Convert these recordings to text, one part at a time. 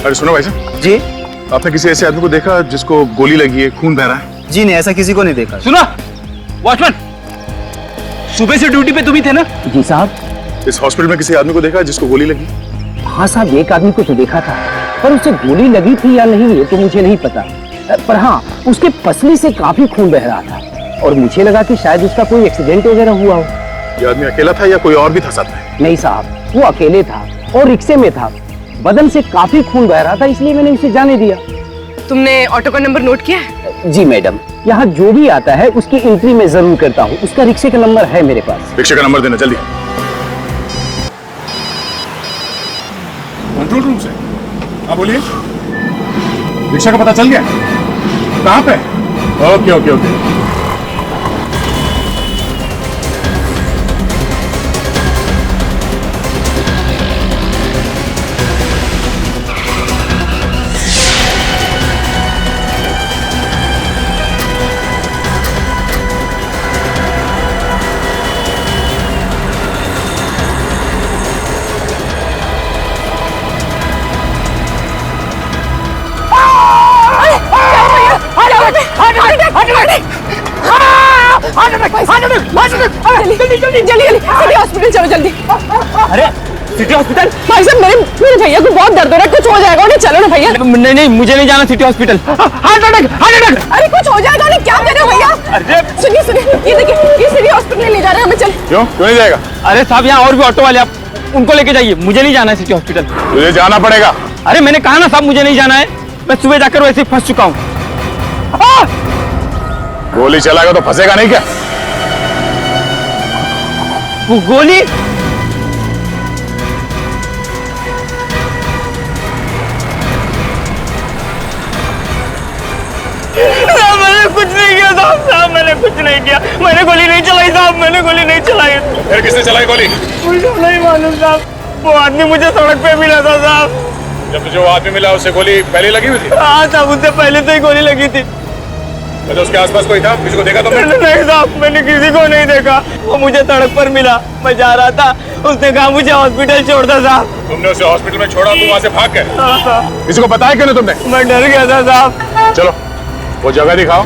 अरे सुनो भाई साहब जी आपने किसी ऐसे आदमी को देखा जिसको गोली लगी है, खून बह रहा है? जी नहीं, ऐसा किसी को नहीं देखा। सुनो वॉचमैन, सुबह से ड्यूटी पे तुम ही थे ना? जी साहब। इस हॉस्पिटल में किसी आदमी को देखा जिसको गोली लगी? हाँ साहब, एक आदमी को तो देखा था, पर उसे गोली लगी थी या नहीं ये तो मुझे नहीं पता। पर हाँ, उसके पसली से काफी खून बह रहा था और मुझे लगा कि शायद उसका कोई एक्सीडेंट वगैरह हुआ हो। ये आदमी अकेला था या कोई और भी था साथ में? नहीं साहब, वो अकेले था और रिक्शे में था। बदन से काफी खून बह रहा था, इसलिए मैंने उसे जाने दिया। तुमने ऑटो का नंबर नोट किया है? जी मैडम, यहाँ जो भी आता है उसकी एंट्री मैं जरूर करता हूँ। उसका रिक्शे का नंबर है मेरे पास। रिक्शे का नंबर देना जल्दी। कंट्रोल रूम से। हाँ बोलिए। रिक्शा का पता चल गया? कहाँ पे? Okay okay okay. जल्दी हॉस्पिटल चलो जल्दी। अरे सिटी हॉस्पिटल? भाई साहब मेरे भैया को बहुत दर्द हो रहा है, कुछ हो जाएगा उन्हें, चलो ना भैया। नहीं नहीं, मुझे नहीं जाना city hospital. Heart attack, heart attack. अरे कुछ हो जाएगा उन्हें, क्या दे रहे हो भैया? अरे सुनिए सुनिए, ये देखिए, ये सिटी हॉस्पिटल ले जा रहे हैं हमें, चल। क्यों नहीं जाएगा? अरे साहब, यहाँ और भी ऑटो वाले, आप उनको लेके जाइए, मुझे नहीं जाना है सिटी हॉस्पिटल। तुझे जाना पड़ेगा। अरे मैंने कहा ना साहब, मुझे नहीं जाना है, मैं सुबह जाकर वैसे ही फंस चुका हूँ। गोली चलाएगा तो फंसेगा नहीं क्या? वो गोली? मैंने कुछ नहीं किया साहब, मैंने कुछ नहीं किया, मैंने गोली नहीं चलाई साहब, मैंने गोली नहीं चलाई। फिर किसने चलाई गोली? मुझे नहीं मालूम साहब, वो आदमी मुझे सड़क पे मिला था साहब। जब तुझे वो आदमी मिला उसे गोली पहले लगी हुई थी? हाँ साहब, उससे पहले तो ही गोली लगी थी। अच्छा, उसके आसपास कोई था? किसी को देखा तुमने? नहीं साहब, मैंने किसी को नहीं देखा, वो मुझे सड़क पर मिला, मैं जा रहा था, उसने कहा मुझे हॉस्पिटल छोड़ दो साहब। तुमने उसे हॉस्पिटल में छोड़ा, तुम वहां से भाग गए? हाँ साहब। किसी को बताया क्यों नहीं तुमने? मैं डर गया था साहब। चलो वो जगह दिखाओ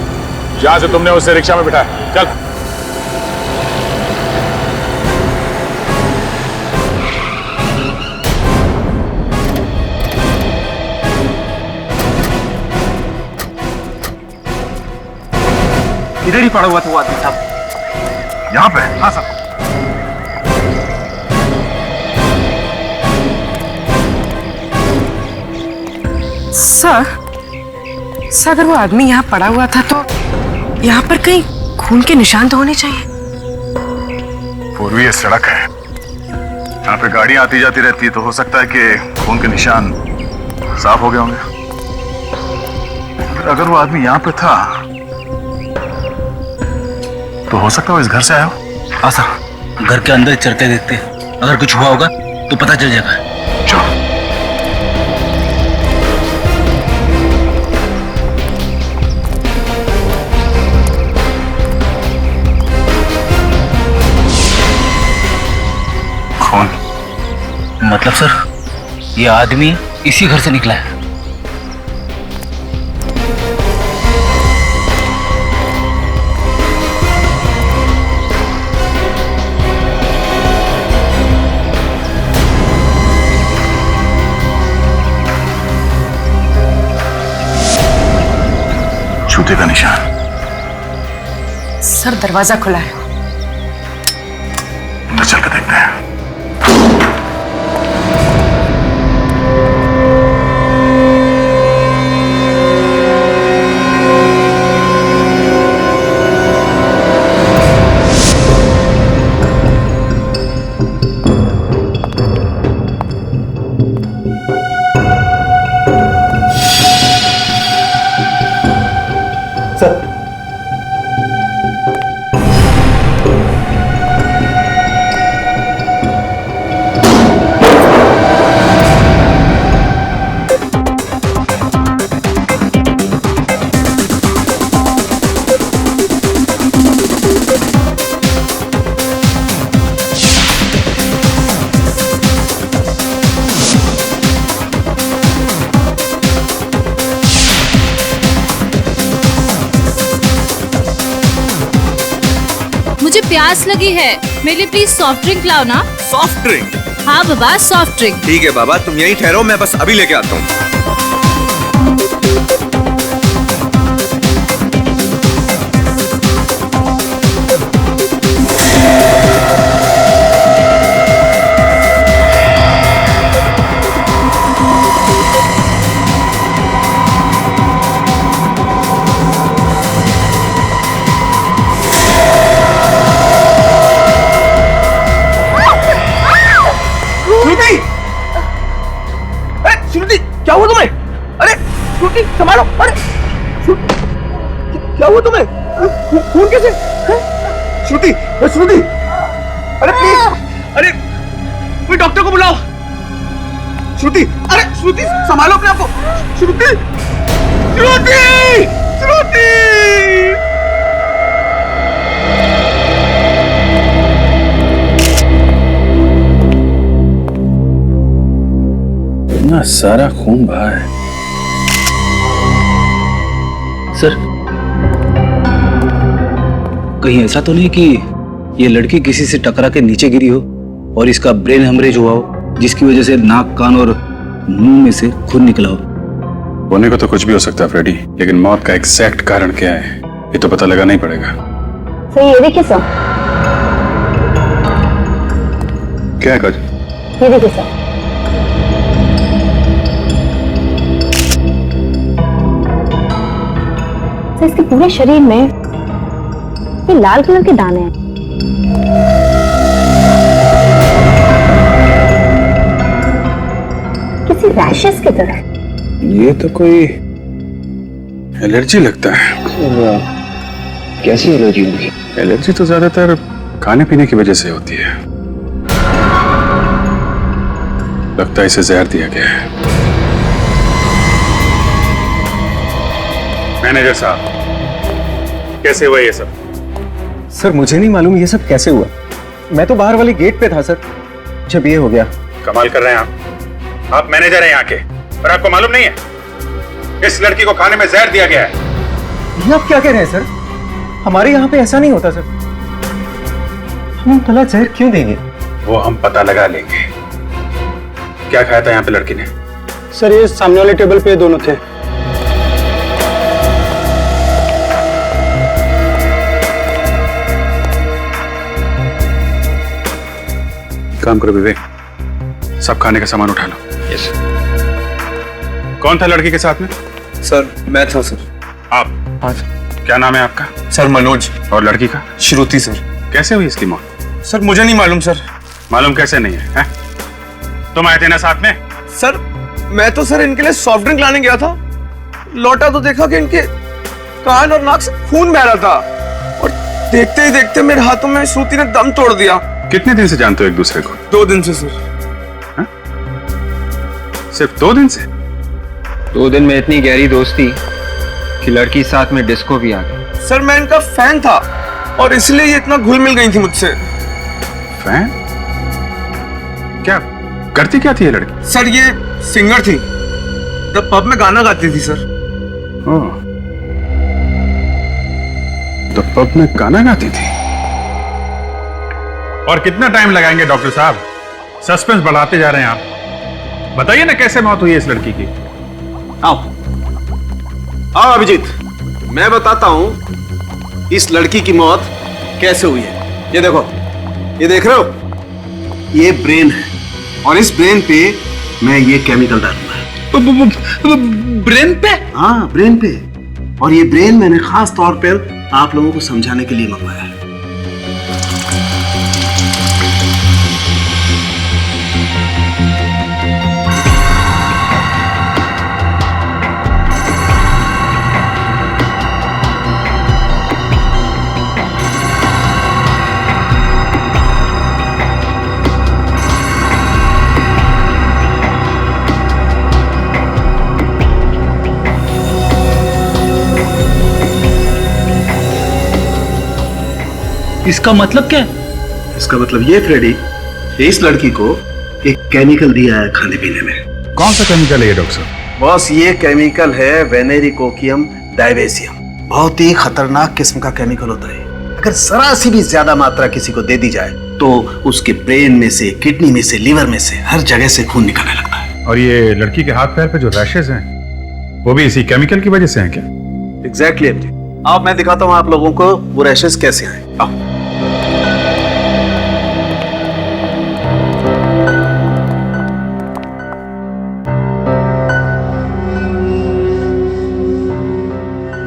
जहाँ से तुमने उसे रिक्शा में बिठाया। चल। इधर ही पड़ा हुआ था वो आदमी साहब। यहाँ पे? हाँ सर। सर अगर वो आदमी यहाँ पड़ा हुआ था तो यहाँ पर कहीं खून के निशान तो होने चाहिए। पूर्वी ये सड़क है, यहाँ पे गाड़ियां आती जाती रहती है, तो हो सकता है कि खून के निशान साफ हो गए होंगे। अगर वो आदमी यहाँ पे था तो हो सकता है वो इस घर से आया हो। हाँ सर, घर के अंदर चलते देखते, अगर कुछ हुआ होगा तो पता चल जाएगा। चलो। कौन? मतलब सर, ये आदमी इसी घर से निकला है। जूते का निशान। सर दरवाजा खुला है, अंदर चल के देखते हैं। प्यास लगी है, मेरे लिए प्लीज सॉफ्ट ड्रिंक लाओ ना। Soft drink? हाँ बाबा, सॉफ्ट ड्रिंक। ठीक है बाबा, तुम यहीं ठहरो, मैं बस अभी लेके आता हूँ। श्रुति, क्या हुआ तुम्हें? अरे श्रुति, संभालो। अरे श्रुति, क्या हुआ तुम्हें? खून कैसे? श्रुति, श्रुति, अरे प्लीज, अरे कोई डॉक्टर को बुलाओ। श्रुति, अरे श्रुति, संभालो अपने आप को। श्रुति, श्रुति, श्रुति। इतना सारा खून बहा है। सर, कहीं ऐसा तो नहीं कि ये लड़की किसी से टकरा के नीचे गिरी हो और इसका ब्रेन हेमरेज हुआ हो, जिसकी वजह से नाक, कान और मुंह में से खून निकला हो? होने को तो कुछ भी हो सकता है फ्रेडी, लेकिन मौत का एग्जैक्ट कारण क्या है ये तो पता लगाना ही पड़ेगा। सर ये देखिए सर। क्या है काजल? ये देखिए सर। सर इसके पूरे शरीर में ये लाल कलर के दाने हैं। किसी रैशेस की तरह। ये तो कोई एलर्जी लगता है। कैसी एलर्जी होगी? एलर्जी तो ज्यादातर खाने पीने की वजह से होती है। लगता है इसे जहर दिया गया है। मैनेजर साहब, कैसे हुआ ये सब? सर मुझे नहीं मालूम ये सब कैसे हुआ। मैं तो बाहर वाले गेट पे था सर, जब ये हो गया। कमाल कर रहे हैं आप मैनेजर हैं यहाँ के और आपको मालूम नहीं है इस लड़की को खाने में जहर दिया गया है। ये आप क्या कह रहे हैं सर? हमारे यहाँ पे ऐसा नहीं होता सर। हम भला जहर क्यों देंगे? वो हम पता लगा लेंगे। क्या खाया था यहाँ पे लड़की ने? सर ये सामने वाले टेबल पे दोनों थे। काम करो विवेक, सब खाने का सामान उठा लो। यस। कौन था लड़की के साथ में? सर मैं था सर। आप? हाँ क्या नाम है आपका? सर मनोज। और लड़की का? श्रुति सर। कैसे हुई इसकी मौत? सर मुझे नहीं मालूम सर। मालूम कैसे नहीं है? तुम आए थे ना साथ में? सर मैं तो सर इनके लिए सॉफ्ट ड्रिंक लाने गया था, लौटा तो देखा कि इनके कान और नाक से खून बह रहा था और देखते ही देखते मेरे हाथों में श्रुति ने दम तोड़ दिया। कितने दिन से जानते हो एक दूसरे को? 2 दिन से सर। सिर्फ 2 दिन से? 2 दिन में इतनी गहरी दोस्ती कि लड़की साथ में डिस्को भी आ गई। सर मैं इनका फैन था और इसलिए ये इतना घुल मिल गई थी मुझसे। फैन? क्या करती क्या थी ये लड़की? सर ये सिंगर थी, द पब में गाना गाती थी सर। ओह, तो पब में गाना गाती थी। और कितना टाइम लगाएंगे डॉक्टर साहब? सस्पेंस बढ़ाते जा रहे हैं आप। बताइए ना कैसे मौत हुई है इस लड़की की। आओ आओ अभिजीत, मैं बताता हूं इस लड़की की मौत कैसे हुई है। ये देखो, ये देख रहे हो, ये ब्रेन है और इस ब्रेन पे मैं ये केमिकल डालूंगा। ब्रेन पे? हाँ ब्रेन पे। और ये ब्रेन मैंने खास तौर पर आप लोगों को समझाने के लिए मंगवाया है। इसका मतलब क्या है? इसका मतलब ये फ्रेडी, इस लड़की को एक केमिकल दिया है खाने पीने में। कौन सा केमिकल है ये डॉक्टर साहब? बॉस ये केमिकल है वेनेरिकोकियम डायवेसियम। बहुत ही खतरनाक किस्म का केमिकल होता है। अगर जरा सी भी ज्यादा मात्रा किसी को दे दी जाए तो उसके ब्रेन में से, किडनी में से, लीवर में से, हर जगह से खून निकलने लगता है। और ये लड़की के हाथ पैर पे जो रैशेज हैं वो भी इसी केमिकल की वजह से हैं क्या? एग्जैक्टली अभिजीत। अब मैं दिखाता हूँ आप लोगों को वो रैशेज कैसे आए। आओ।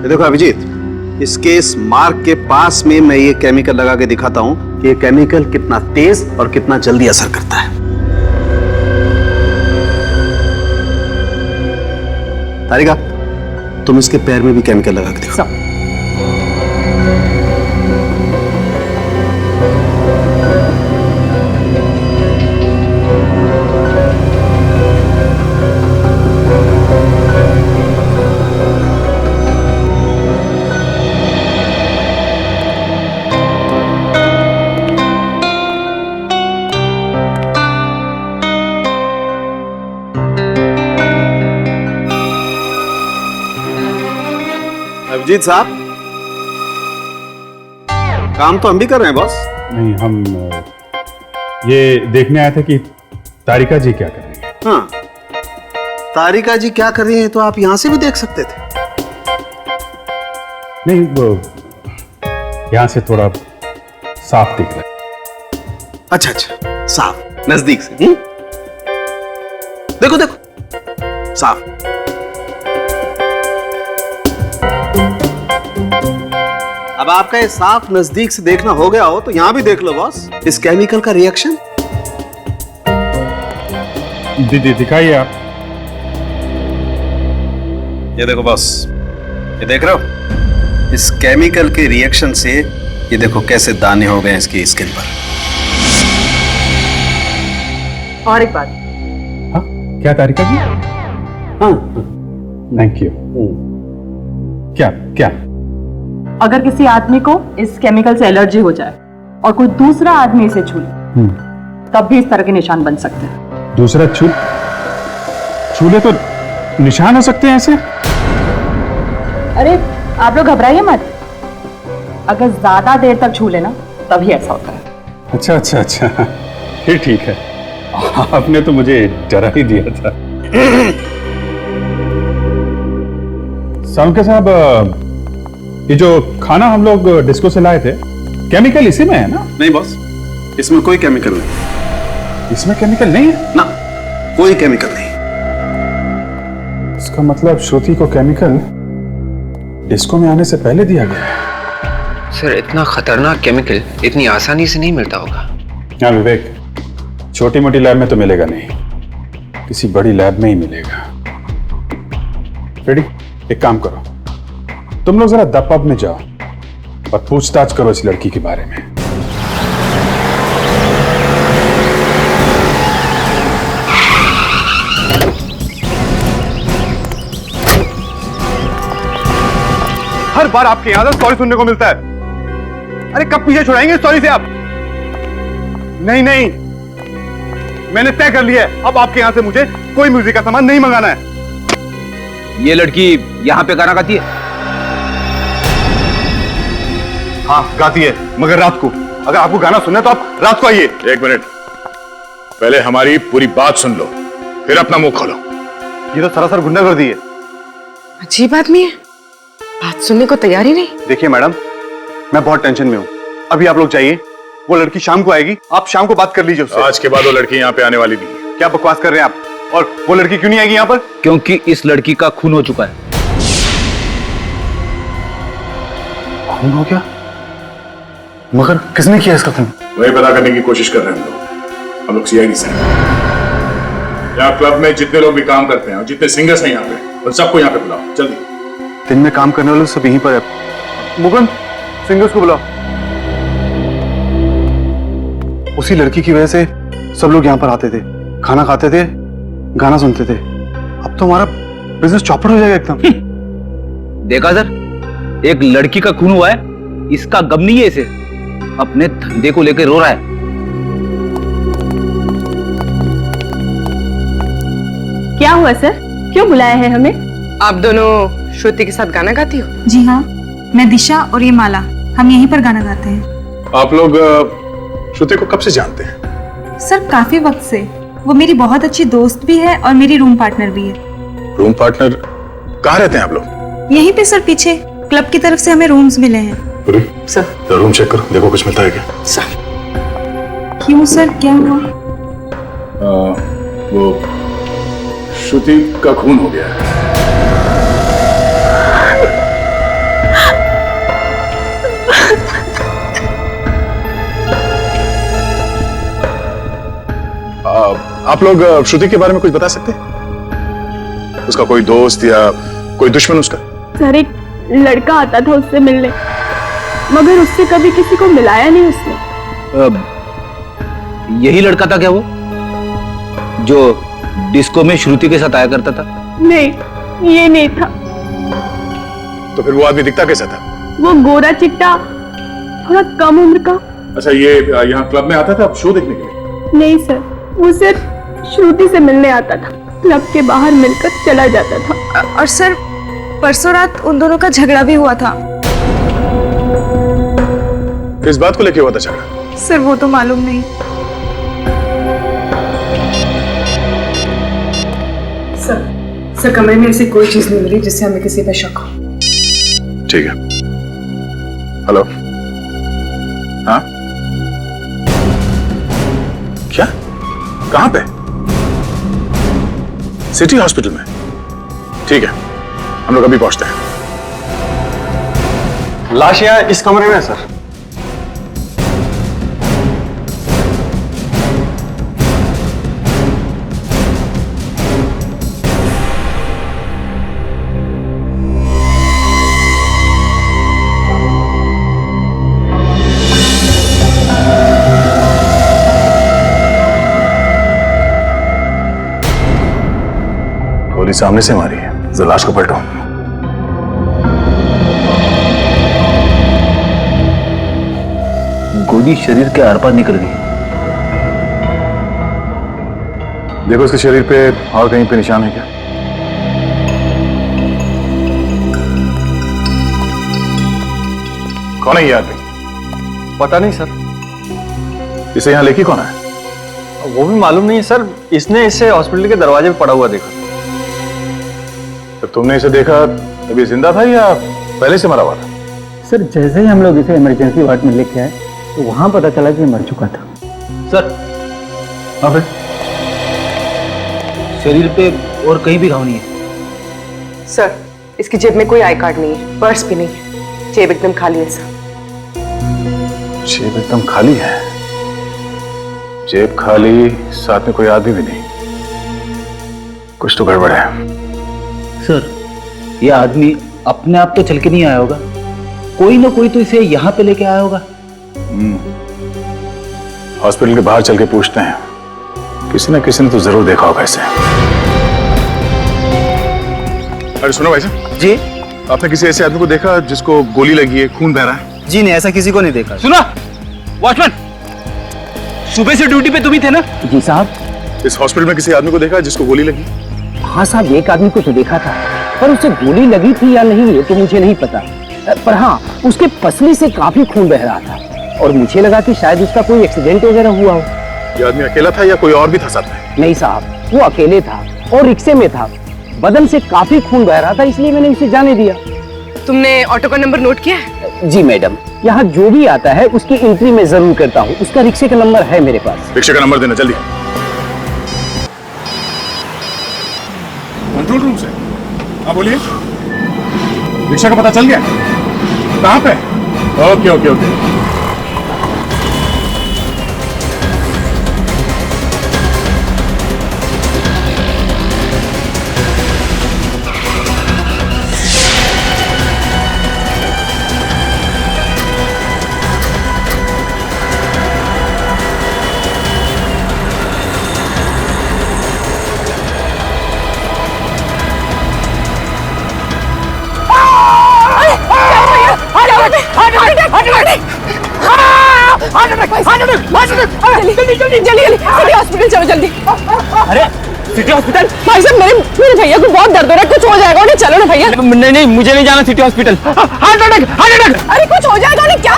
ये देखो अभिजीत, इसके इस मार्क के पास में मैं ये केमिकल लगा के दिखाता हूं कि ये केमिकल कितना तेज और कितना जल्दी असर करता है। तारिका, तुम इसके पैर में भी केमिकल लगा के दिखाओ। अभिजीत साहब, काम तो हम भी कर रहे हैं बॉस। नहीं, हम ये देखने आए थे कि तारिका जी क्या कर रही है। हाँ, तारिका जी क्या कर रही हैं तो आप यहां से भी देख सकते थे। नहीं, वो यहाँ से थोड़ा साफ दिख रहा है। अच्छा अच्छा, साफ नजदीक से। देखो देखो, साफ। अब आपका ये साफ नजदीक से देखना हो गया हो तो यहां भी देख लो बॉस, इस केमिकल का रिएक्शन। दिखाइए आप। ये देखो बॉस, ये देख रहे हो, इस केमिकल के रिएक्शन से ये देखो कैसे दाने हो गए इसकी स्किन पर। और एक बात। हाँ, क्या तारिका जी? हाँ, थैंक यू। क्या क्या? अगर किसी आदमी को इस केमिकल से एलर्जी हो जाए और कोई दूसरा आदमी इसे छू ले, तब भी इस तरह के निशान बन सकते हैं। दूसरा छूले तो निशान हो सकते हैं ऐसे? अरे आप लोग घबराइए मत, अगर ज्यादा देर तक छू लेना तभी ऐसा होता है। अच्छा अच्छा अच्छा, फिर ठीक है। आपने तो मुझे डरा ही दिया था। सालुंके साहब, ये जो खाना हम लोग डिस्को से लाए थे, केमिकल इसी में है ना? नहीं बॉस, इसमें कोई केमिकल नहीं। इसमें केमिकल नहीं है ना, कोई केमिकल नहीं। इसका मतलब श्रुति को केमिकल डिस्को में आने से पहले दिया गया है। सर, इतना खतरनाक केमिकल इतनी आसानी से नहीं मिलता होगा। हाँ विवेक, छोटी मोटी लैब में तो मिलेगा नहीं, किसी बड़ी लैब में ही मिलेगा। रेडी? एक काम करो, तुम लोग जरा द पब में जाओ और पूछताछ करो इस लड़की के बारे में। हर बार आपके यहां से सॉरी सुनने को मिलता है। अरे कब पीछे छुड़ाएंगे सॉरी से आप? नहीं नहीं, मैंने तय कर लिया है, अब आपके यहां से मुझे कोई म्यूजिक का सामान नहीं मंगाना है। ये लड़की यहाँ पे गाना गाती है? हाँ गाती है, मगर रात को। अगर आपको गाना सुनना है तो आप रात को आइए। एक मिनट, पहले हमारी पूरी बात सुन लो, फिर अपना मुंह खोलो। ये तो सरासर गुंडागर्दी है। अजीब आदमी है, बात सुनने को तैयार ही नहीं। देखिए मैडम, मैं बहुत टेंशन में हूँ, अभी आप लोग जाइए। वो लड़की शाम को आएगी, आप शाम को बात कर लीजिए उससे। आज के बाद वो लड़की यहाँ पे आने वाली नहीं है। क्या बकवास कर रहे हैं आप? और वो लड़की क्यों नहीं आएगी यहाँ पर? क्योंकि इस लड़की का खून हो चुका है। खून हो गया? मगर किसने किया इसका खून? वही पता करने की कोशिश कर रहे हैं हम लोग सीआईडी से। यहाँ क्लब में जितने लोग भी काम करते हैं और जितने सिंगर्स हैं यहाँ पे, उन सबको यहाँ पे बुलाओ जल्दी। दिन में काम करने वाले सब यहीं पर है। मुकुंद, सिंगर्स को बुलाओ। उसी लड़की की वजह से सब लोग यहाँ पर आते थे, खाना खाते थे, गाना सुनते थे। अब तो हमारा बिजनेस चौपट हो जाएगा एकदम। देखा सर, एक लड़की का खून हुआ है, इसका गम नहीं है, इसे अपने धंधे को लेकर रो रहा है। क्या हुआ सर, क्यों बुलाया है हमें? आप दोनों श्रुति के साथ गाना गाती हो? जी हाँ, मैं दिशा और ये माला हम यहीं पर गाना गाते हैं। आप लोग श्रुति को कब से जानते हैं? सर काफी वक्त से। वो मेरी बहुत अच्छी दोस्त भी है और मेरी रूम पार्टनर भी है। Room partner? कहाँ रहते हैं आप लोग? यहीं पे सर, पीछे क्लब की तरफ से हमें रूम्स मिले हैं। सर तो रूम चेक करो, देखो कुछ मिलता है क्या? सर क्यों सर, क्या हुआ? वो श्रुति का खून हो गया है। आप लोग श्रुति के बारे में कुछ बता सकते हैं? उसका कोई दोस्त या कोई दुश्मन उसका? सर एक लड़का आता था उससे मिलने, मगर उससे कभी किसी को मिलाया नहीं उसने। यही लड़का था क्या वो, जो डिस्को में श्रुति के साथ आया करता था? नहीं, ये नहीं था। तो फिर वो आदमी दिखता कैसा था? वो गोरा चिट्टा, थोड़ा कम उम्र का। अच्छा, ये यहाँ क्लब में आता था शो देखने के लिए? नहीं सर, वो सिर्फ श्रुति से मिलने आता था, क्लब के बाहर मिलकर चला जाता था। और सर परसों रात उन दोनों का झगड़ा भी हुआ था। किस बात को लेके हुआ था झगड़ा? सर वो तो मालूम नहीं। सर कमरे में ऐसी कोई चीज नहीं मिली जिससे हमें किसी पे शक हो। ठीक है। हेलो, हाँ क्या, कहां पे? सिटी हॉस्पिटल में? ठीक है, हम लोग अभी पहुंचते हैं। लाश यहाँ इस कमरे में है सर। गोली सामने से मारी है, जरा लाश को पलटो। गोली शरीर के आर पार निकल गई। देखो उसके शरीर पे और कहीं पे निशान है क्या? कौन है ये आदमी? पता नहीं सर। इसे यहाँ लेके कौन है? वो भी मालूम नहीं है सर, इसने इसे हॉस्पिटल के दरवाजे पे पड़ा हुआ देखा। तो तुमने इसे देखा तभी जिंदा था या पहले से मरा हुआ था? सर जैसे ही हम लोग इसे इमरजेंसी वार्ड में लेके आए तो वहां पता चला कि मर चुका था। सर हाँ फिर? शरीर पे और कहीं भी घाव नहीं है। सर इसकी जेब में कोई आई कार्ड नहीं है, पर्स भी नहीं है, जेब एकदम खाली है सर। जेब एकदम खाली है? जेब खाली, साथ में कोई आदमी भी नहीं, कुछ तो गड़बड़ है। सर ये आदमी अपने आप तो चल के नहीं आया होगा, कोई ना कोई तो इसे यहाँ पे लेके आया होगा। हॉस्पिटल के बाहर चल के पूछते हैं, किसी ना किसी ने तो जरूर देखा होगा इसे। अरे सुनो भाई साहब जी, आपने किसी ऐसे आदमी को देखा जिसको गोली लगी है, खून बह रहा है? जी नहीं, ऐसा किसी को नहीं देखा। सुना वॉचमैन, सुबह से ड्यूटी पे तुम ही थे ना? जी साहब। इस हॉस्पिटल में किसी आदमी को देखा जिसको गोली लगी? हाँ साहब, एक आदमी को तो देखा था, पर उसे गोली लगी थी या नहीं ये तो मुझे नहीं पता। पर हाँ, उसके पसली से काफी खून बह रहा था और मुझे लगा कि शायद उसका कोई एक्सीडेंट वगैरह हुआ हो। ये आदमी अकेला था या कोई और भी था साथ में? नहीं साहब, वो अकेले था और रिक्शे में था। बदन से काफी खून बह रहा था, इसलिए मैंने उसे जाने दिया। तुमने ऑटो का नंबर नोट किया है? जी मैडम, यहाँ जो भी आता है उसकी एंट्री मैं जरूर करता हूँ। उसका रिक्शे का नंबर है मेरे पास। रिक्शे का नंबर देना जल्दी। कंट्रोल रूम से। हाँ बोलिए। रिक्शा का पता चल गया? कहाँ पे? Okay okay okay. जल्दी हॉस्पिटल चलो जल्दी। अरे सिटी हॉस्पिटल? भाई साहब मेरे भैया को बहुत दर्द हो रहा है, कुछ हो जाएगा उन्हें, चलो ना भैया। नहीं नहीं, मुझे नहीं जाना city hospital. Heart attack, heart attack. अरे कुछ हो जाएगा उन्हें, क्या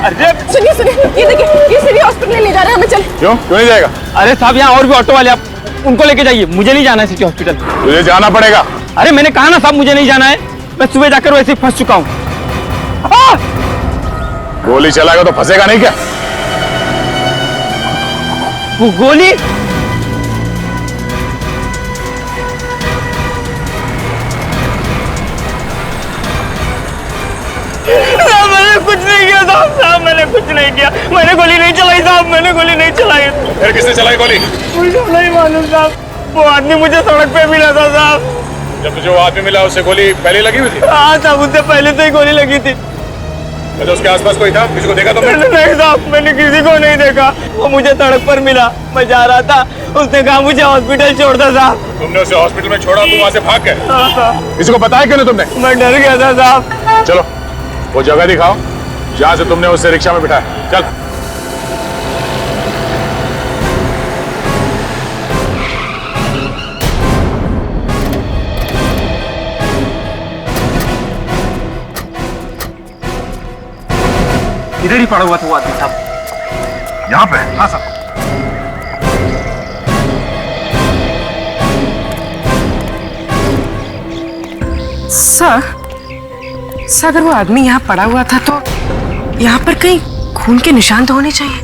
अरे सुनिए सुनिए, ये देखिए, ये सीधी हॉस्पिटल ले जा रहे हैं हमें, चल। क्यों नहीं जाएगा? अरे साहब, यहाँ और भी ऑटो वाले, आप उनको लेके जाइए, मुझे नहीं जाना है सिटी हॉस्पिटल। तुझे जाना पड़ेगा। अरे मैंने कहा ना साहब, मुझे नहीं जाना है, मैं सुबह जाकर वैसे ही फंस चुका हूँ। गोली चलाएगा तो फंसेगा नहीं क्या? वो गोली? मैंने कुछ नहीं किया साहब, मैंने कुछ नहीं किया, मैंने गोली नहीं चलाई साहब, मैंने गोली नहीं चलाई। फिर किसने चलाई गोली? मुझे नहीं मालूम साहब, वो आदमी मुझे सड़क पे मिला था साहब। जब तुझे वो आदमी मिला उससे गोली पहले लगी हुई थी? हाँ साहब, उससे पहले तो ही गोली लगी थी। तो उसके आसपास कोई था? किसी को देखा तुमने? नहीं साहब, मैंने किसी को नहीं देखा, वो मुझे सड़क पर मिला, मैं जा रहा था, उसने कहा मुझे हॉस्पिटल छोड़ दो साहब। तुमने उसे हॉस्पिटल में छोड़ा, तुम वहां से भाग गए? हाँ साहब। किसी को बताया क्यों नहीं तुमने? मैं डर गया था साहब। चलो वो जगह दिखाओ जहां से तुमने उसे रिक्शा में बिठाया। चल। इधर ही पड़ा हुआ था वो आदमी साहब। यहाँ पे? हाँ सर। सर अगर वो आदमी यहाँ पड़ा हुआ था तो यहाँ पर कहीं खून के निशान तो होने चाहिए।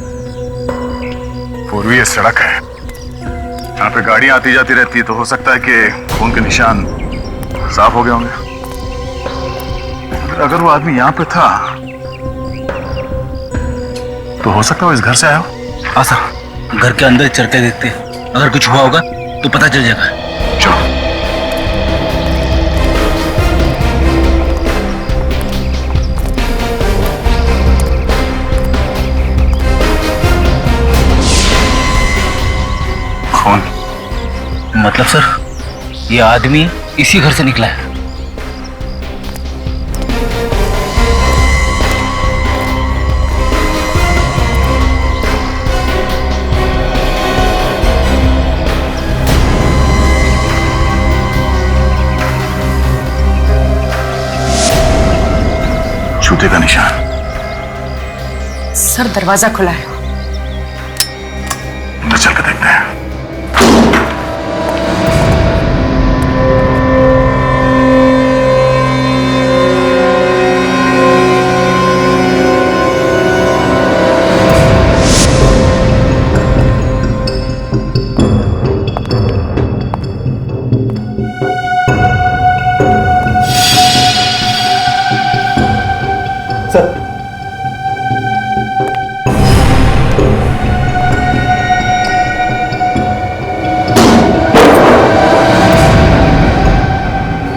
पूर्वी ये सड़क है, यहाँ पे गाड़ियां आती जाती रहती है, तो हो सकता है कि खून के निशान साफ हो गए होंगे। अगर वो आदमी यहाँ पे था तो हो सकता है वो इस घर से आया हो। हाँ सर, घर के अंदर चलते देखते, अगर कुछ हुआ होगा तो पता चल जाएगा। चलो। कौन? मतलब सर, ये आदमी इसी घर से निकला है। जूते का निशान। सर दरवाजा खुला है, अंदर चल के देखते हैं।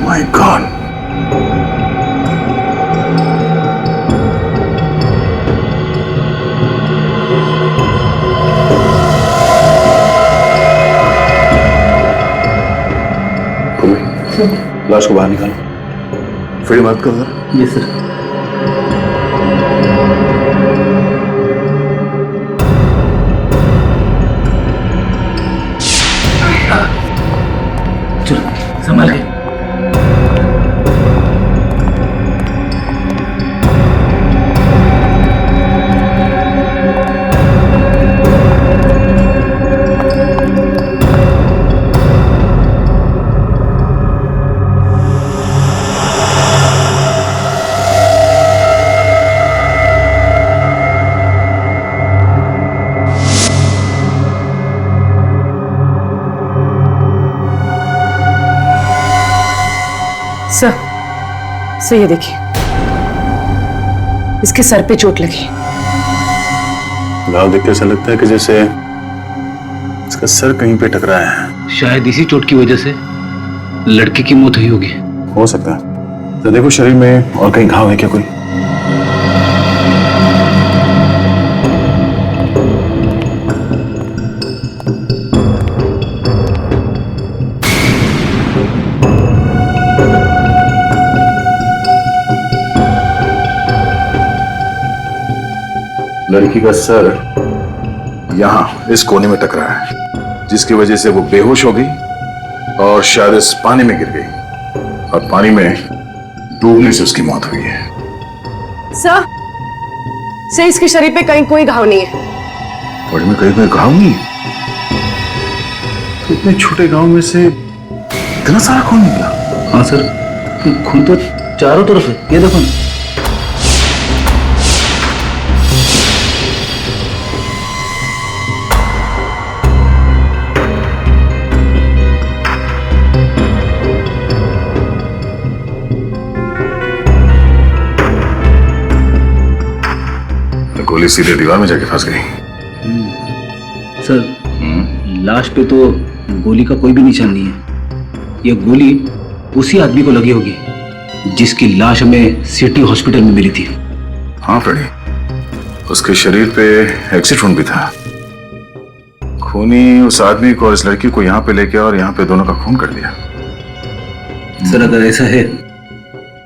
My God. लाश को बाहर निकालो। फिर मत करो। ये सर। चलो संभाल के। सर ये देखिए, इसके सर पे चोट लगी। घाव देख के ऐसा लगता है कि जैसे इसका सर कहीं पे टकराया है। शायद इसी चोट की वजह से लड़की की मौत हुई होगी। हो सकता है। तो देखो शरीर में और कहीं घाव है क्या कोई? लड़की का सर यहां इस कोने में टकरा है, जिसकी वजह से वो बेहोश हो गई और शायद इस पानी में गिर गई और पानी में डूबने से उसकी मौत हुई है। से इसके शरीर पे कहीं कोई घाव नहीं है। बॉडी में कहीं कोई घाव नहीं है? तो इतने छोटे गांव में से इतना सारा खून निकला? हाँ सर, खून तो चारों तरफ है, ये देखो ना। गोली सीधे दीवार में जाके फंस गई। सर, लाश पे तो गोली का कोई भी निशान नहीं है। यह गोली उसी आदमी को लगी होगी जिसकी लाश हमें सिटी हॉस्पिटल में मिली थी। हाँ फ्रेडी, उसके शरीर पे एक्सिट वुंड भी था। खूनी उस आदमी को और इस लड़की को यहाँ पे लेके और यहाँ पे दोनों का खून कर दिया। सर, अगर ऐसा है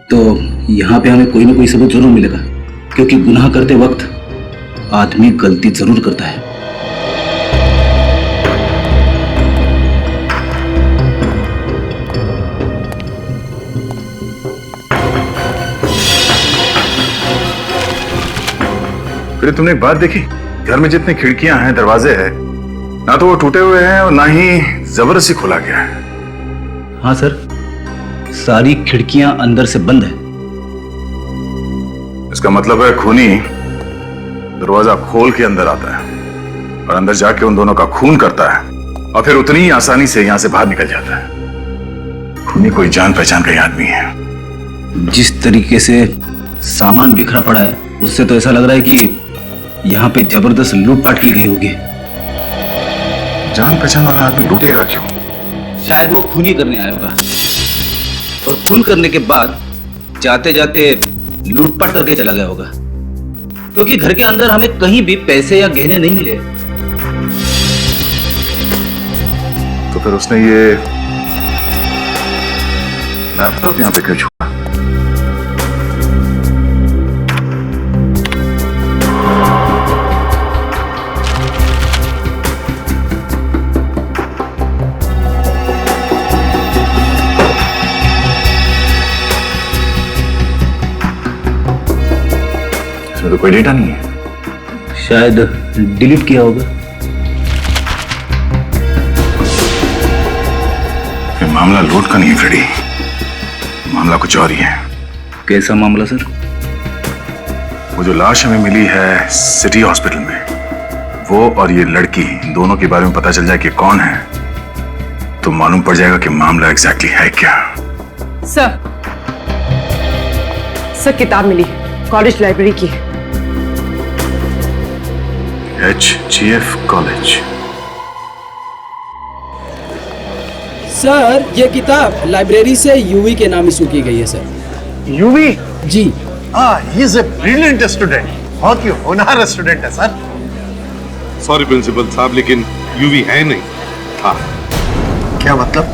तो यहाँ पे हमें कोई ना कोई सबूत जरूर मिलेगा, क्योंकि गुनाह करते वक्त आदमी गलती जरूर करता है। फिर तुमने एक बात देखी, घर में जितनी खिड़कियां हैं, दरवाजे हैं, ना तो वो टूटे हुए हैं और ना ही जबरदस्ती खोला गया है। हाँ सर, सारी खिड़कियां अंदर से बंद है। इसका मतलब है खूनी दरवाजा खोल के अंदर आता है और अंदर जाके उन दोनों का खून करता है और फिर उतनी ही आसानी से यहां से बाहर निकल जाता है। खूनी कोई जान पहचान का ही आदमी है। जिस तरीके से सामान बिखरा पड़ा है, उससे तो ऐसा लग रहा है कि यहाँ पे जबरदस्त लूटपाट की गई होगी। जान पहचान वाला आदमी लूटेगा क्यों? शायद वो खून ही करने आया होगा और खून करने के बाद जाते जाते लूटपाट करके चला गया होगा, क्योंकि घर के अंदर हमें कहीं भी पैसे या गहने नहीं मिले। तो फिर उसने ये लैपटॉप यहाँ पे क्यों छोड़ा? इसमें तो कोई डेटा नहीं है। शायद डिलीट किया होगा। ये मामला लूट का नहीं है फ्रेडी, मामला कुछ और ही है। कैसा मामला सर? वो जो लाश हमें मिली है सिटी हॉस्पिटल में, वो और ये लड़की दोनों के बारे में पता चल जाए कि कौन है, तो मालूम पड़ जाएगा कि मामला एग्जैक्टली है क्या। सर, किताब मिली, कॉलेज लाइब्रेरी की। HGF college. सर, ये किताब लाइब्रेरी से यूवी के नाम इशू की गई है सर। यूवी? जी। He is a brilliant student, बहुत ही होनहार स्टूडेंट है सर। सॉरी प्रिंसिपल साहब, लेकिन यूवी है नहीं, था। क्या मतलब?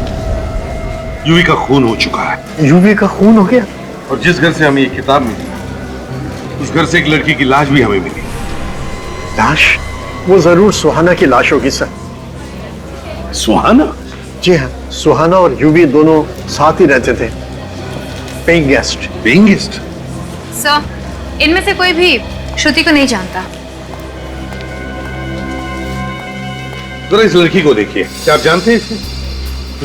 यूवी का खून हो चुका है। यूवी का खून हो गया? और जिस घर से हमें ये किताब मिली, उस घर से एक लड़की की लाश भी हमें मिली। लाश? वो जरूर सुहाना की लाश होगी सर। सुहाना? जी हाँ, सुहाना और यूवी दोनों साथ ही रहते थे, paying guest. Paying guest? Sir, इनमें से कोई भी श्रुति को नहीं जानता। जरा इस लड़की को देखिए, क्या आप जानते हैं इसे?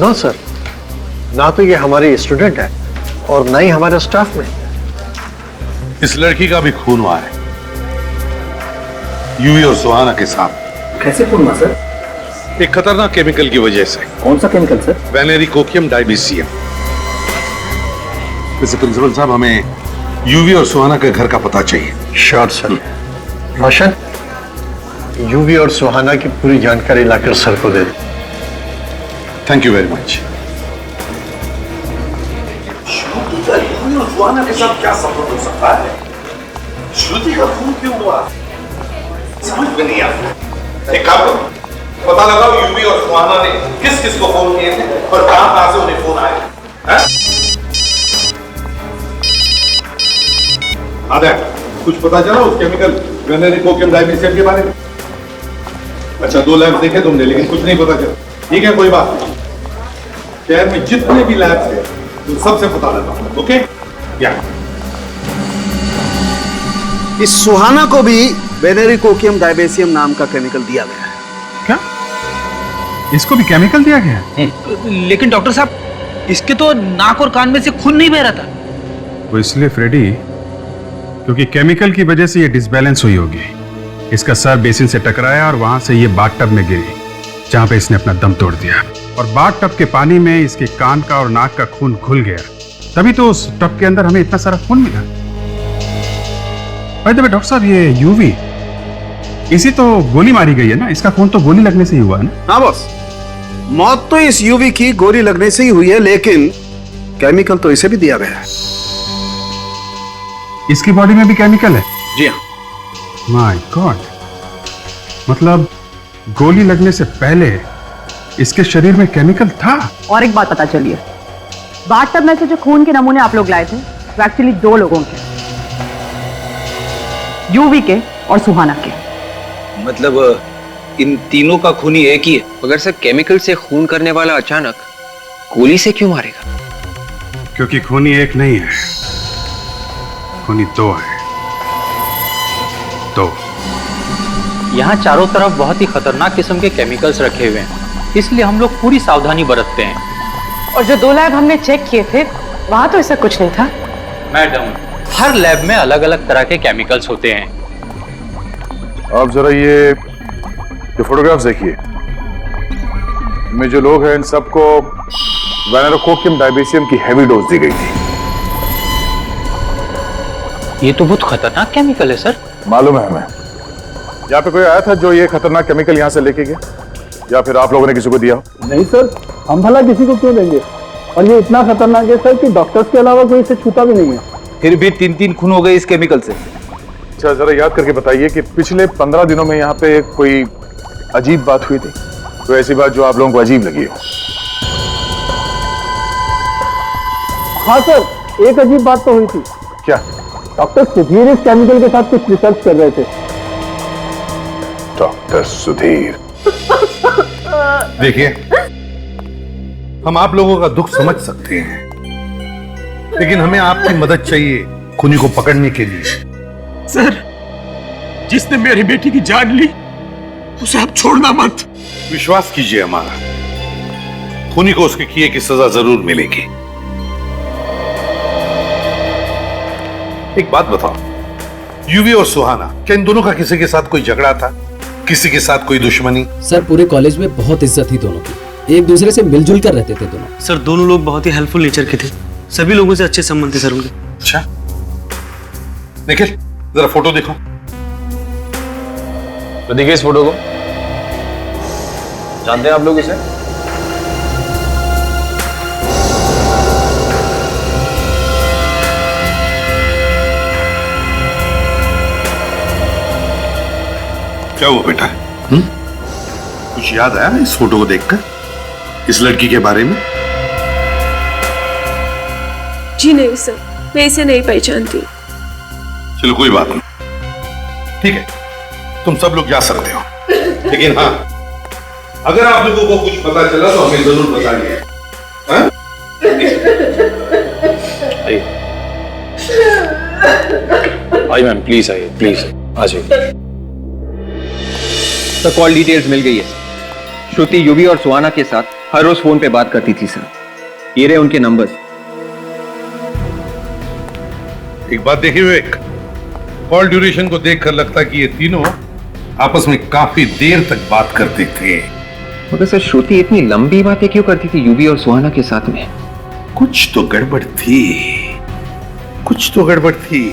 नो सर, ना तो ये हमारी स्टूडेंट है और ना ही हमारे स्टाफ में। इस लड़की का भी खून हुआ है, यूवी और सुहाना के साथ। कैसे खून हुआ सर? एक खतरनाक केमिकल की वजह से। कौन सा केमिकल सर? वेनेरिकोकियम डाइबीसियम। वैसे प्रिंसिपल साहब, हमें यूवी और सुहाना के घर का पता चाहिए। Sure sir. रोशन, यूवी और सुहाना की पूरी जानकारी लाकर सर को दे दे। Thank you very much. Shruti का यूवी और सुहाना के साथ क्या संबंध हो सकता है? श्रुति का खून क्यों हुआ? समझ में नहीं आता। एक काम करो, पता लगाओ यूवी और सुहाना ने किस किस को फोन किए थे और कहां से उन्हें फोन आया। आधा कुछ पता चला उस केमिकल वेनेरिकोकियम डाइबीसियम के बारे में? अच्छा, 2 लैब देखे तुमने, लेकिन कुछ नहीं पता चला। ठीक है, कोई बात नहीं। शहर में जितने भी लैब्स हैं, उन सबसे पता लगा। ओके? या इस सुहाना को भी वेनेरिकोकियम डायबेसियम नाम का केमिकल दिया गया है। क्या इसको भी केमिकल दिया गया है? लेकिन डॉक्टर साहब, इसके तो नाक और कान में से खून नहीं बह रहा था। वो इसलिए फ्रेडी, क्योंकि केमिकल की वजह से ये डिसबैलेंस हुई होगी। इसका सर बेसिन से टकराया और वहां से ये बाथटब में गिरी, जहां पे इसने अपना दम तोड़ दिया। और बाथटब के पानी में इसके कान का और नाक का खून घुल गया, तभी तो उस टब के अंदर हमें इतना सारा खून मिला। डॉक्टर साहब, ये यूवी, इसी तो गोली मारी गई है ना? इसका खून तो गोली लगने से ही हुआ है ना? हाँ बॉस, मौत तो इस यूवी की गोली लगने से ही हुई है, लेकिन केमिकल तो इसे भी दिया गया है। इसकी बॉडी में भी केमिकल है? जी हाँ। माय गॉड, मतलब गोली लगने से पहले इसके शरीर में केमिकल था। और एक बात पता चली है, बाथटब में से जो खून के नमूने आप लोग लाए थे वो एक्चुअली 2 लोगों के, यूवी के और सुहाना के। मतलब इन तीनों का खूनी एक ही है? मगर सर, केमिकल से खून करने वाला अचानक गोली से क्यों मारेगा? क्योंकि खूनी एक नहीं है, खूनी 2 है। 2। यहाँ चारों तरफ बहुत ही खतरनाक किस्म के केमिकल्स रखे हुए हैं, इसलिए हम लोग पूरी सावधानी बरतते हैं। और जो 2 लैब हमने चेक किए थे वहां तो ऐसा कुछ नहीं था। मैडम, हर लैब में अलग अलग तरह के केमिकल्स होते हैं। आप जरा ये फोटोग्राफ्स देखिए। इनमें जो लोग हैं इन सबको वेनेरोकोकियम डायबेसियम की हैवी डोज दी गई थी। ये तो बहुत खतरनाक केमिकल है सर। मालूम है हमें। यहाँ पे कोई आया था जो ये खतरनाक केमिकल यहाँ से लेके गया, या फिर आप लोगों ने किसी को दिया? नहीं सर, हम भला किसी को क्यों देंगे? और ये इतना खतरनाक है सर कि डॉक्टर्स के अलावा कोई इसे छूता भी नहीं है। फिर भी 3 खून हो गए इस केमिकल से। अच्छा, जरा याद करके बताइए कि पिछले 15 दिनों में यहाँ पे कोई अजीब बात हुई थी? कोई ऐसी बात जो आप लोगों को अजीब लगी हो? हाँ सर, एक अजीब बात तो हुई थी। क्या? डॉक्टर सुधीर इस केमिकल के साथ कुछ रिसर्च कर रहे थे। डॉक्टर सुधीर? देखिए, हम आप लोगों का दुख समझ सकते हैं, लेकिन हमें आपकी मदद चाहिए खूनी को पकड़ने के लिए। सर, जिसने मेरी बेटी की जान ली उसे आप छोड़ना मत। विश्वास कीजिए हमारा, खूनी को उसके किए की सजा जरूर मिलेगी। एक बात बताओ, यूवी और सुहाना, क्या इन दोनों का किसी के साथ कोई झगड़ा था? किसी के साथ कोई दुश्मनी? सर, पूरे कॉलेज में बहुत इज्जत थी दोनों की, एक दूसरे से मिलजुल कर रहते थे दोनों। सर, दोनों लोग बहुत ही हेल्पफुल नेचर के थे, सभी लोगों से अच्छे संबंध थे सर उनके। अच्छा, निखिल जरा फोटो देखो। तो देखिए इस फोटो को, जानते हैं आप लोग इसे? क्या हुआ बेटा? कुछ याद आया इस फोटो को देखकर, इस लड़की के बारे में? जी नहीं सर, मैं इसे नहीं पहचानती। चलो कोई बात नहीं, ठीक है, तुम सब लोग जा सकते हो, लेकिन हाँ, अगर आप लोगों को कुछ पता चला तो हमें जरूर बताइए। हाँ? आइए मैम, प्लीज आइए, प्लीज आ जाइए। सर, कॉल डिटेल्स मिल गई है। श्रुति यूवी और सुहाना के साथ हर रोज फोन पे बात करती थी सर। ये रहे उनके नंबर्स। एक बात देखिए विवेक, कॉल ड्यूरेशन को देखकर लगता कि ये तीनों आपस में काफी देर तक बात करते थे। मगर सर, श्रुति इतनी लंबी बातें क्यों करती थी यूवी और सुहाना के साथ में? कुछ तो गड़बड़ थी, कुछ तो गड़बड़ थी।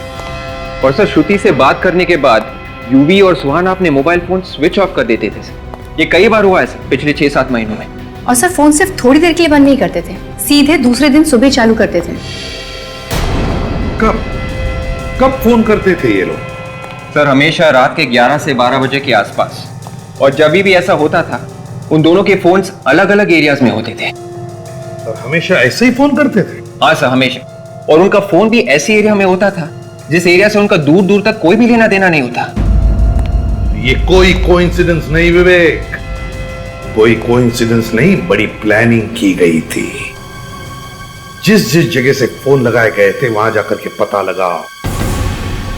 और सर, श्रुति से बात करने के बाद यूवी और सुहाना अपने मोबाइल फोन स्विच ऑफ कर देते थे सर। ये कई बार हुआ है सर पिछले 6-7 महीनों में। और सर, फोन सिर्फ थोड़ी देर के लिए बंद नहीं करते थे, सीधे दूसरे दिन सुबह चालू करते थे। कब फोन करते थे ये लोग? सर, हमेशा रात के 11 से 12 बजे के आसपास। और जब भी ऐसा होता था, उन दोनों के फोन्स अलग अलग एरियाज में होते थे। और हमेशा ऐसे ही फोन करते थे? हाँ सर, हमेशा। और उनका फोन भी ऐसे एरिया में होता था जिस एरिया से उनका दूर दूर तक कोई भी लेना देना नहीं होता। ये कोई कोइंसिडेंस नहीं विवेक, कोई कोइंसिडेंस नहीं, बड़ी प्लानिंग की गई थी। जिस जिस जगह से फोन लगाए गए थे वहां जाकर के पता लगाओ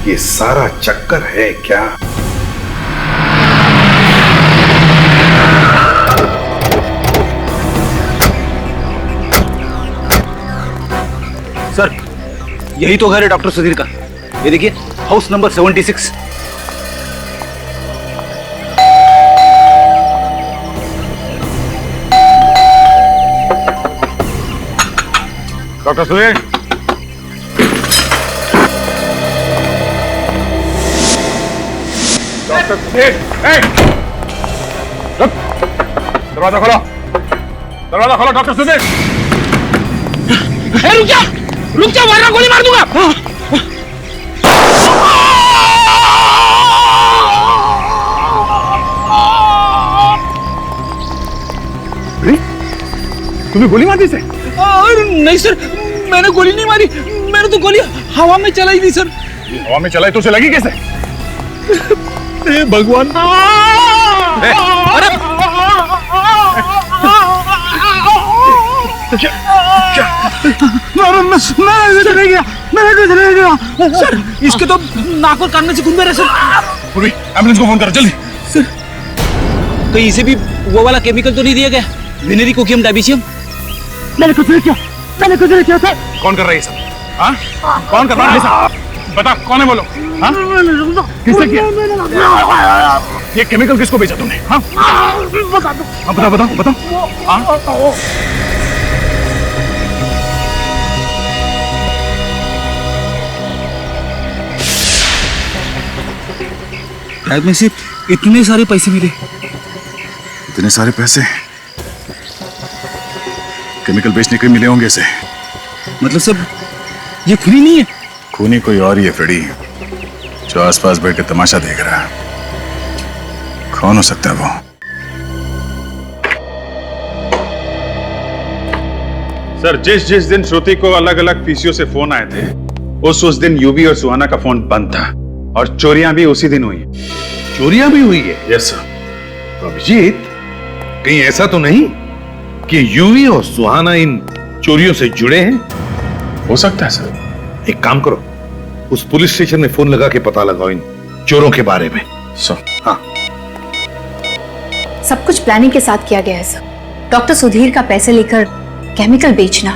ये सारा चक्कर है क्या? सर, यही तो घर है डॉक्टर सुधीर का। ये देखिए, house number 76। Doctor Sudhir, doctor Sudhir, दरवाजा खोलो, दरवाजा खोलो डॉक्टर सुधीर। रुक जा वरना गोली मार दूंगा। तुम्हें गोली मार दी से? नहीं सर, मैंने गोली नहीं मारी, मैंने तो गोली हवा में चलाई थी सर। हवा में चलाई तो उसे लगी कैसे? भगवान। अरे सर, इसके तो नाक और कान में से खून बह रहा है सर। एम्बुलेंस को फोन करो जल्दी। सर, कहीं से भी वो वाला केमिकल तो नहीं दिया गया? वेनेरी कोकियम डायबिसियम? मैंने कुछ नहीं किया, मैंने कुछ नहीं किया सर। कौन कर रहा है ये सब? हाँ? कौन कर रहा है सब? बता, कौन है बोलो? हाँ? किसने किया? ये केमिकल किसको बेचा तुमने? हाँ? बता दो। हाँ, बताओ बताओ बताओ। हाँ? शायद में से इतने सारे पैसे मिले। इतने सारे पैसे केमिकल बेचने के मिले होंगे इसे। मतलब सब ये खूनी नहीं है? खूनी कोई और ही है फ्रेडी, जो आसपास बैठ के तमाशा देख रहा है। कौन हो सकता है वो? सर, जिस जिस दिन श्रुति को अलग अलग पीसीओ से फोन आए थे, उस दिन यूवी और सुहाना का फोन बंद था और चोरियां भी उसी दिन हुई। चोरियां भी हुई है? Yes sir. तो अभिजीत, कहीं ऐसा तो नहीं कि यूवी और सुहाना इन चोरियों से जुड़े हैं? हो सकता है सर। एक काम करो, उस पुलिस स्टेशन में फोन लगा के पता लगाओ इन चोरों के बारे में। सर। हाँ, सब कुछ प्लानिंग के साथ किया गया है सर। डॉक्टर सुधीर का पैसे लेकर केमिकल बेचना,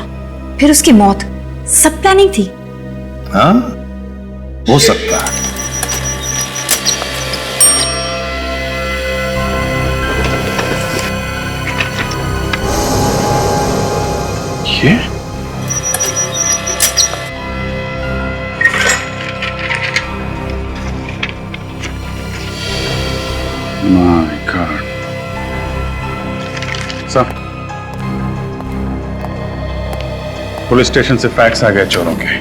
फिर उसकी मौत, सब प्लानिंग थी। हाँ, हो सकता है। ये my God. Sir, police station से फैक्स आ गए चोरों के।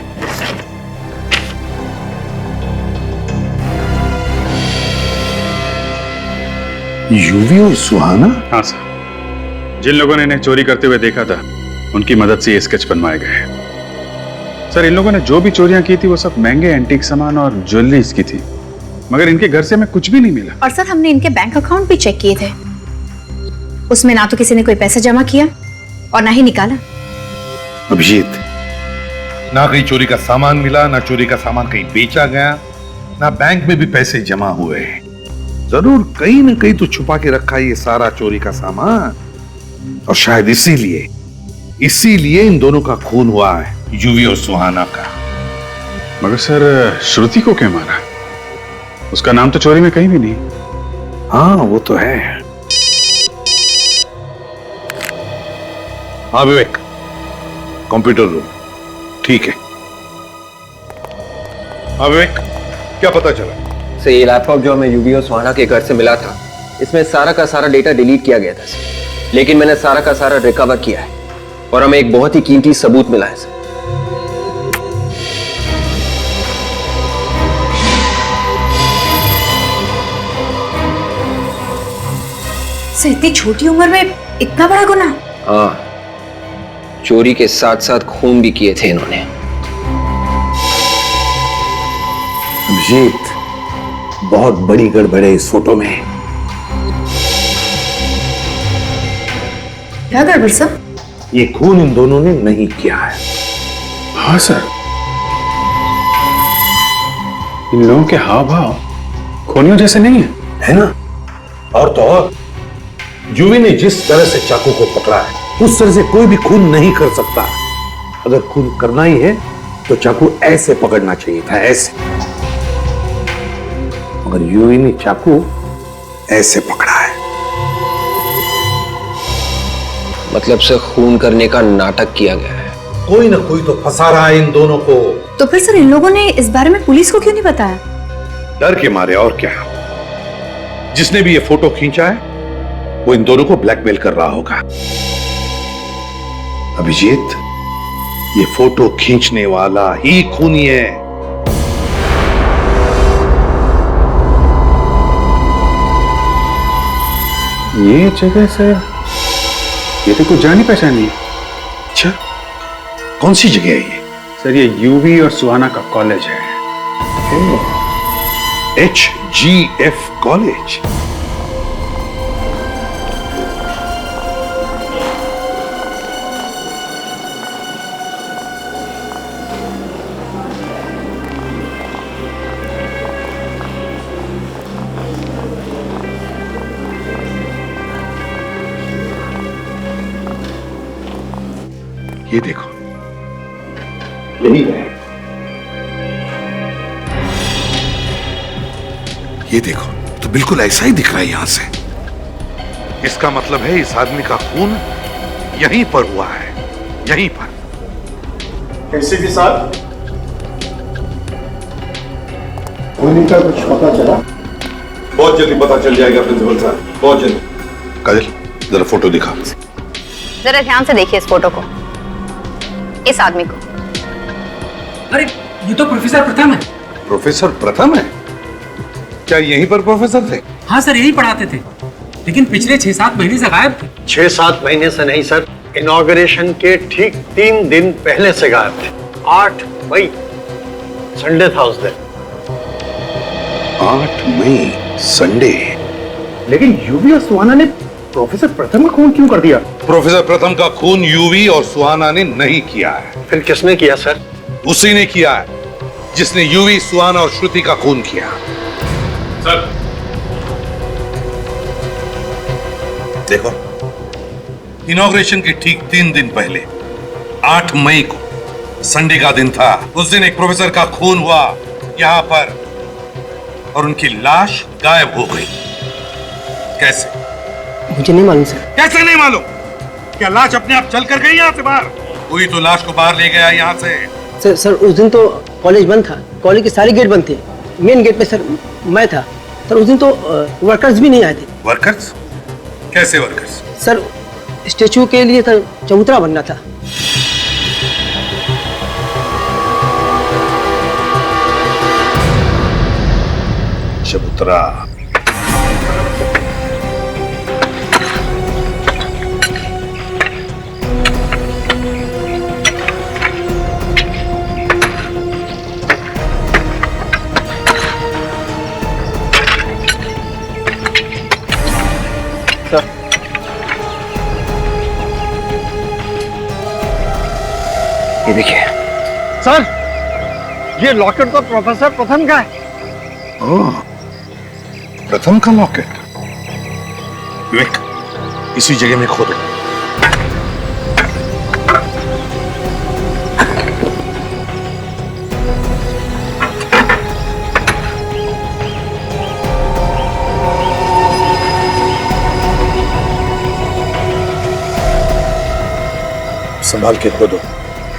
यूवी और सुहाना? हाँ सर, जिन लोगों ने इन्हें चोरी करते हुए देखा था, उनकी मदद से ये स्केच बनवाए गए। सर, इन लोगों ने जो भी चोरियां की थी वो सब महंगे एंटीक सामान और ज्वेलरीज की थी, मगर इनके घर से हमें कुछ भी नहीं मिला। और सर, हमने इनके बैंक अकाउंट भी चेक किए थे, उसमें ना तो किसी ने कोई पैसा जमा किया और ना ही निकाला। अभिजीत, ना कहीं चोरी का सामान मिला, ना चोरी का सामान कहीं बेचा गया, ना बैंक में भी पैसे जमा हुए। जरूर कहीं ना कहीं तो छुपा के रखा है ये सारा चोरी का सामान, और शायद इसीलिए इन दोनों का खून हुआ है, यूवी और सुहाना का। मगर सर, श्रुति को क्यों मारा? उसका नाम तो चोरी में कहीं भी नहीं। हाँ, वो तो है। हाँ विवेक, कंप्यूटर रूम। ठीक है। हाँ विवेक, क्या पता चला? सर, ये लैपटॉप जो हमें यूवी और सुहाना के घर से मिला था, इसमें सारा का सारा डेटा डिलीट किया गया था सर। लेकिन मैंने सारा का सारा रिकवर किया है और हमें एक बहुत ही कीमती सबूत मिला है सर। सर, इतनी छोटी उम्र में इतना बड़ा गुनाह? हाँ, चोरी के साथ साथ खून भी किए थे इन्होंने। अभिजीत, बहुत बड़ी गड़बड़ है इस फोटो में। क्या गड़बड़ सर? ये खून इन दोनों ने नहीं किया है। हाँ सर। इन लोगों के हाव भाव खूनियों जैसे नहीं है ना? और तो और यूवी ने जिस तरह से चाकू को पकड़ा है उस तरह से कोई भी खून नहीं कर सकता। अगर खून करना ही है तो चाकू ऐसे पकड़ना चाहिए था, ऐसे। मगर यूवी ने चाकू ऐसे पकड़ा है। मतलब से खून करने का नाटक किया गया है। कोई ना कोई तो फंसा रहा है इन दोनों को। तो फिर सर इन लोगों ने इस बारे में पुलिस को क्यों नहीं बताया? डर के मारे, और क्या। जिसने भी ये फोटो खींचा है वो इन दोनों को ब्लैकमेल कर रहा होगा। अभिजीत, ये फोटो खींचने वाला ही खूनी है। ये जगह से ये तो कुछ जानी पहचानी है। अच्छा, कौन सी जगह है ये? सर ये यूवी और सुहाना का कॉलेज है। HGF college. ये देखो, यही है। ये देखो, तो बिल्कुल ऐसा ही दिख रहा है यहां से। इसका मतलब है इस आदमी का खून यहीं पर हुआ है, यहीं पर। एसीपी साहब, खूनी का कुछ पता चला? बहुत जल्दी पता चल जाएगा प्रिंसिपल साहब, बहुत जल्दी। काजल, जरा फोटो दिखा। जरा ध्यान से देखिए इस फोटो को, इस आदमी को। अरे ये तो प्रोफेसर प्रथम है। प्रोफेसर प्रथम है? क्या यहीं पर प्रोफेसर थे? हाँ सर, यही पढ़ाते थे, लेकिन पिछले 6-7 महीने से गायब थे। 6-7 महीने से नहीं सर, इनॉग्रेशन के ठीक 3 दिन पहले से गायब थे। 8 मई, संडे था उस दिन। 8 मई, संडे। लेकिन यूवी और सुहाना ने प्रोफेसर प्रथम का खून क्यों कर दिया? प्रोफेसर प्रथम का खून यूवी और सुहाना ने नहीं किया है। फिर किसने किया सर? उसी ने किया है जिसने यूवी, सुहाना और श्रुति का खून किया। सर देखो, इनॉग्रेशन के ठीक 3 दिन पहले 8 मई को संडे का दिन था। उस दिन एक प्रोफेसर का खून हुआ यहां पर और उनकी लाश गायब हो गई। कैसे? मुझे नहीं मालूम सर। कैसे नहीं मालूम? क्या लाश अपने आप चल कर गई यहाँ से बाहर? कोई तो लाश को बाहर ले गया यहाँ से। सर उस दिन तो कॉलेज बंद था, कॉलेज के सारे गेट बंद थे। मेन गेट पे सर मैं था। सर उस दिन तो वर्कर्स भी नहीं आए थे। वर्कर्स? कैसे वर्कर्स? सर स्टेचू के लिए सर चबूतरा बनना था। चबूतरा? ये देखिए सर, ये लॉकेट तो प्रोफेसर प्रथम का है। ओह, प्रथम का लॉकेट। विवेक, इसी जगह में खोदो। संभाल के खोदो,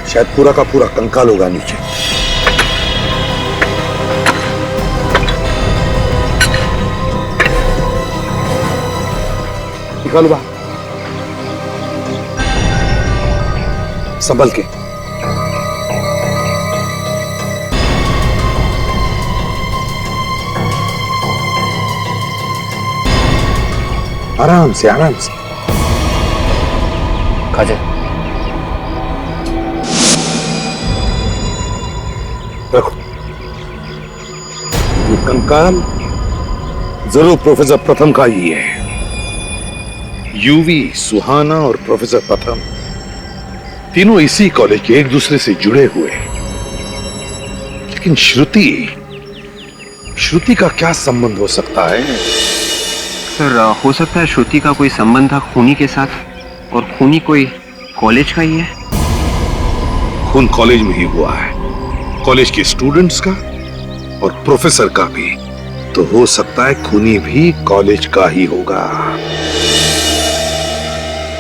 शायद पूरा का पूरा कंकाल होगा नीचे। निकालो बाहर, संभल के। आराम से, आराम से। काजल, रखो। ये कंकाल जरूर प्रोफेसर प्रथम का ही है। यूवी, सुहाना और प्रोफेसर प्रथम तीनों इसी कॉलेज के एक दूसरे से जुड़े हुए। लेकिन श्रुति श्रुति का क्या संबंध हो सकता है? सर हो सकता है श्रुति का कोई संबंध था खूनी के साथ, और खूनी कोई कॉलेज का ही है। खून कॉलेज में ही हुआ है, कॉलेज के स्टूडेंट्स का और प्रोफेसर का भी। तो हो सकता है खूनी भी कॉलेज का ही होगा।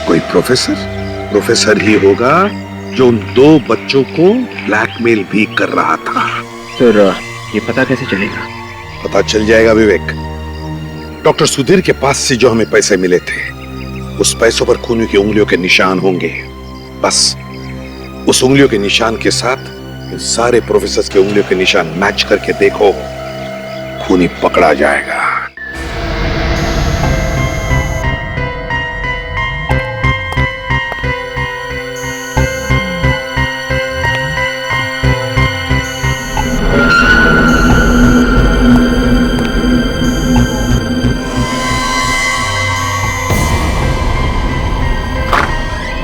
कोई प्रोफेसर ही होगा जो उन 2 बच्चों को ब्लैकमेल भी कर रहा था। सर ये पता कैसे चलेगा? पता चल जाएगा विवेक। डॉक्टर सुधीर के पास से जो हमें पैसे मिले थे, उस पैसों पर खूनी की उंगलियों के निशान होंगे। बस उस उंगलियों के निशान के साथ इन सारे प्रोफेसर्स के उंगलियों के निशान मैच करके देखो, खूनी पकड़ा जाएगा।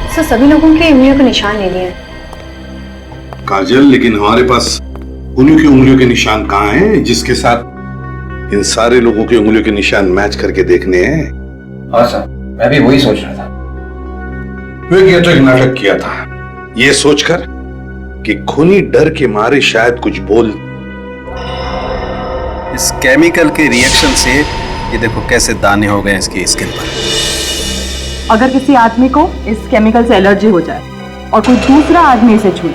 सर सभी लोगों के उंगलियों के निशान ले लिए। काजल, लेकिन हमारे पास उन्हीं की उंगलियों के निशान कहाँ हैं जिसके साथ इन सारे लोगों की उंगलियों के निशान मैच करके देखने हैं? हाँ सर, मैं भी वही सोच रहा था। ये तो एक नाटक किया था, ये सोचकर कि खूनी डर के मारे शायद कुछ बोल। इस केमिकल के रिएक्शन से ये देखो कैसे दाने हो गए इसकी स्किन पर। अगर किसी आदमी को इस केमिकल से एलर्जी हो जाए और कोई दूसरा आदमी इसे छूए,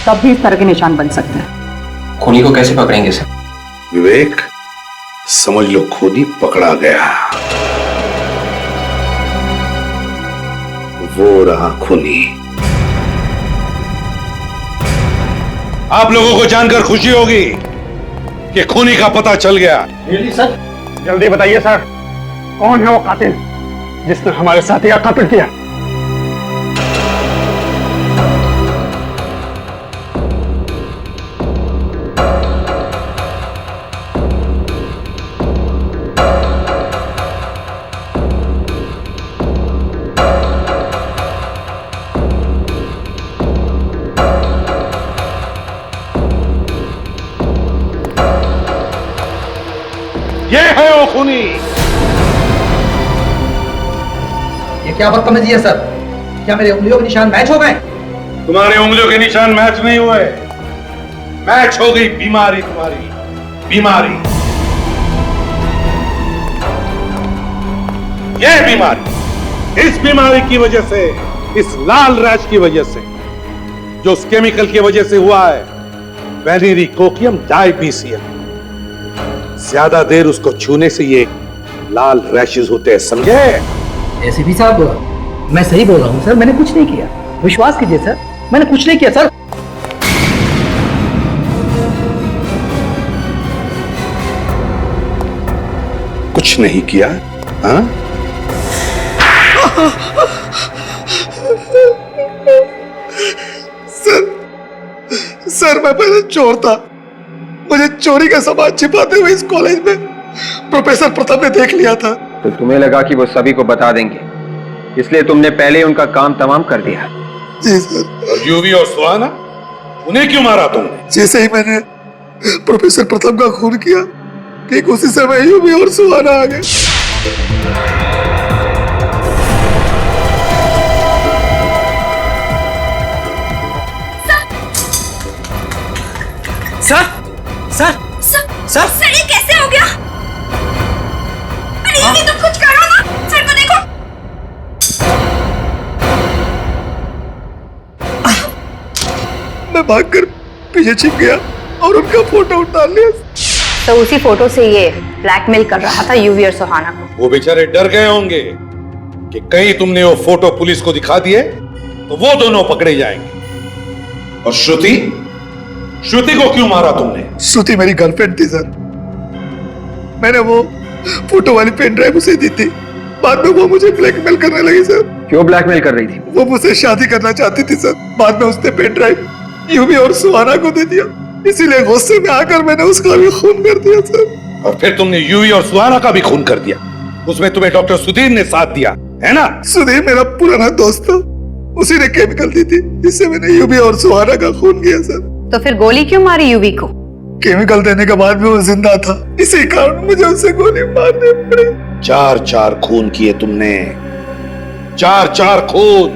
तब भी इस तरह के निशान बन सकते हैं। खूनी को कैसे पकड़ेंगे सर? विवेक, समझ लो खूनी पकड़ा गया। वो रहा खूनी। आप लोगों को जानकर खुशी होगी कि खूनी का पता चल गया। सर जल्दी बताइए सर, कौन है वो कातिल जिसने हमारे साथ यह कत्ल किया? ये है वो खूनी। ये क्या बदतमीजी है सर? क्या मेरे उंगलियों के निशान मैच हो गए? तुम्हारे उंगलियों के निशान मैच नहीं हुए, मैच हो गई बीमारी, तुम्हारी बीमारी। ये बीमारी, इस बीमारी की वजह से, इस लाल रैश की वजह से, जो उस केमिकल की वजह से हुआ है, वेनेरिकोकियम डायबीसियम। ज्यादा देर उसको छूने से ये लाल रैशेस होते हैं, समझे? एसीपी साहब, मैं सही बोल रहा हूँ सर, मैंने कुछ नहीं किया, विश्वास कीजिए सर, मैंने कुछ नहीं किया सर। कुछ नहीं किया? हाँ? सर मैं पहले चोर था, मुझे चोरी का सामान छिपाते हुए इस कॉलेज में प्रोफेसर प्रताप ने देख लिया था। तो तुम्हें लगा कि वो सभी को बता देंगे, इसलिए तुमने पहले उनका काम तमाम कर दिया। जी सर। और यूवी और सुहाना, उन्हें क्यों मारा तुमने? जैसे ही मैंने प्रोफेसर प्रताप का खून किया, ठीक उसी समय यूवी और सुहाना आ गए। सर सर सर सर ये कैसे हो गया? अरे ये तुम कुछ करो ना, सर को देखो। मैं भागकर पीछे छिप गया और उनका फोटो उतार लिया। तो उसी फोटो से ये ब्लैकमेल कर रहा था यूवी और सुहाना को। वो बेचारे डर गए होंगे कि कहीं तुमने वो फोटो पुलिस को दिखा दिए तो वो दोनों पकड़े जाएंगे। और श्रुति, श्रुति को क्यों मारा तुमने? श्रुति मेरी गर्लफ्रेंड थी सर, मैंने वो फोटो वाली पेन ड्राइव उसे दी थी। बाद में वो मुझे ब्लैकमेल करने लगी सर। क्यों ब्लैकमेल कर रही थी? वो मुझसे शादी करना चाहती थी सर। बाद में उसने पेन ड्राइव यूवी और सुहाना को दे दिया, इसीलिए गुस्से में आकर मैंने उसका भी खून कर दिया सर। और फिर तुमने यूवी और सुहाना का भी खून कर दिया, उसमें तुम्हें डॉक्टर सुधीर ने साथ दिया है ना? सुधीर मेरा पुराना दोस्त था, उसी ने केमिकल दी थी जिससे मैंने यूवी और सुहाना का खून किया सर। तो फिर गोली क्यों मारी यूवी को? केमिकल देने के बाद भी वो जिंदा था, इसी कारण मुझे उसे गोली मारनी पड़ी। 4-4 खून किए तुमने, 4-4 खून।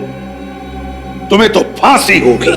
तुम्हें तो फांसी होगी।